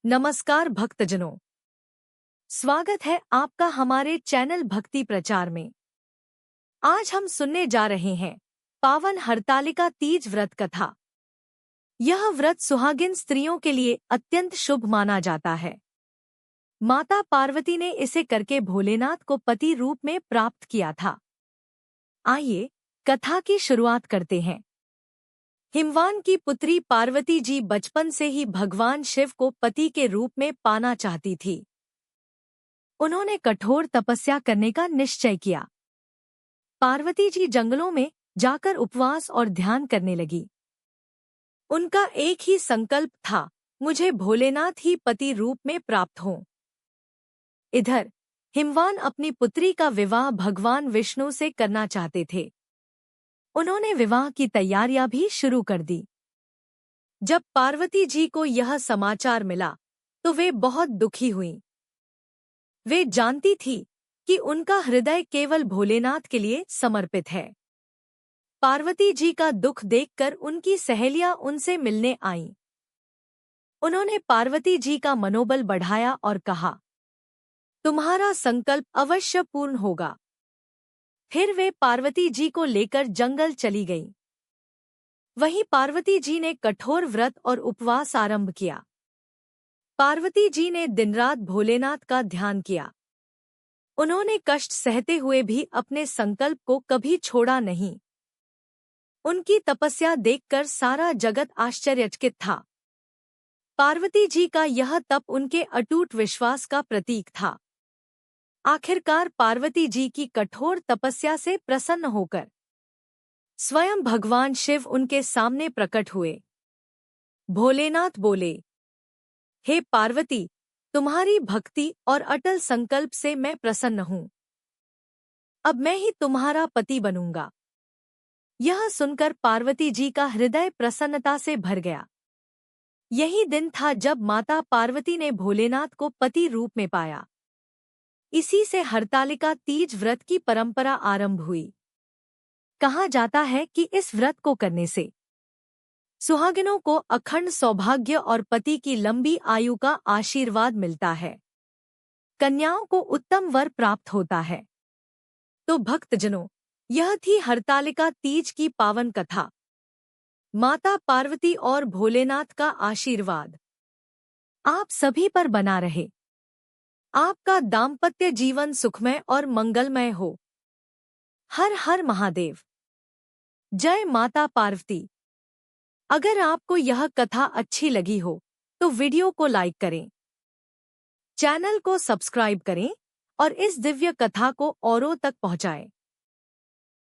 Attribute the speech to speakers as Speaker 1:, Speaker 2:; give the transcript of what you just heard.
Speaker 1: नमस्कार भक्तजनों, स्वागत है आपका हमारे चैनल भक्ति प्रचार में। आज हम सुनने जा रहे हैं पावन हरतालिका तीज व्रत कथा। यह व्रत सुहागिन स्त्रियों के लिए अत्यंत शुभ माना जाता है। माता पार्वती ने इसे करके भोलेनाथ को पति रूप में प्राप्त किया था। आइए कथा की शुरुआत करते हैं। हिमवान की पुत्री पार्वती जी बचपन से ही भगवान शिव को पति के रूप में पाना चाहती थी। उन्होंने कठोर तपस्या करने का निश्चय किया। पार्वती जी जंगलों में जाकर उपवास और ध्यान करने लगी। उनका एक ही संकल्प था, मुझे भोलेनाथ ही पति रूप में प्राप्त हों। इधर हिमवान अपनी पुत्री का विवाह भगवान विष्णु से करना चाहते थे। उन्होंने विवाह की तैयारियां भी शुरू कर दी। जब पार्वती जी को यह समाचार मिला तो वे बहुत दुखी हुईं। वे जानती थी कि उनका हृदय केवल भोलेनाथ के लिए समर्पित है। पार्वती जी का दुख देखकर उनकी सहेलियां उनसे मिलने आईं। उन्होंने पार्वती जी का मनोबल बढ़ाया और कहा, तुम्हारा संकल्प अवश्य पूर्ण होगा। फिर वे पार्वती जी को लेकर जंगल चली गईं। वहीं पार्वती जी ने कठोर व्रत और उपवास आरंभ किया। पार्वती जी ने दिन रात भोलेनाथ का ध्यान किया। उन्होंने कष्ट सहते हुए भी अपने संकल्प को कभी छोड़ा नहीं। उनकी तपस्या देखकर सारा जगत आश्चर्यचकित था। पार्वती जी का यह तप उनके अटूट विश्वास का प्रतीक था। आखिरकार पार्वती जी की कठोर तपस्या से प्रसन्न होकर स्वयं भगवान शिव उनके सामने प्रकट हुए। भोलेनाथ बोले, हे पार्वती, तुम्हारी भक्ति और अटल संकल्प से मैं प्रसन्न हूँ। अब मैं ही तुम्हारा पति बनूंगा। यह सुनकर पार्वती जी का हृदय प्रसन्नता से भर गया। यही दिन था जब माता पार्वती ने भोलेनाथ को पति रूप में पाया। इसी से हरतालिका तीज व्रत की परंपरा आरंभ हुई। कहा जाता है कि इस व्रत को करने से सुहागिनों को अखंड सौभाग्य और पति की लंबी आयु का आशीर्वाद मिलता है। कन्याओं को उत्तम वर प्राप्त होता है। तो भक्तजनों, यह थी हरतालिका तीज की पावन कथा। माता पार्वती और भोलेनाथ का आशीर्वाद आप सभी पर बना रहे। आपका दाम्पत्य जीवन सुखमय और मंगलमय हो। हर हर महादेव। जय माता पार्वती। अगर आपको यह कथा अच्छी लगी हो तो वीडियो को लाइक करें, चैनल को सब्सक्राइब करें और इस दिव्य कथा को औरों तक पहुंचाएं।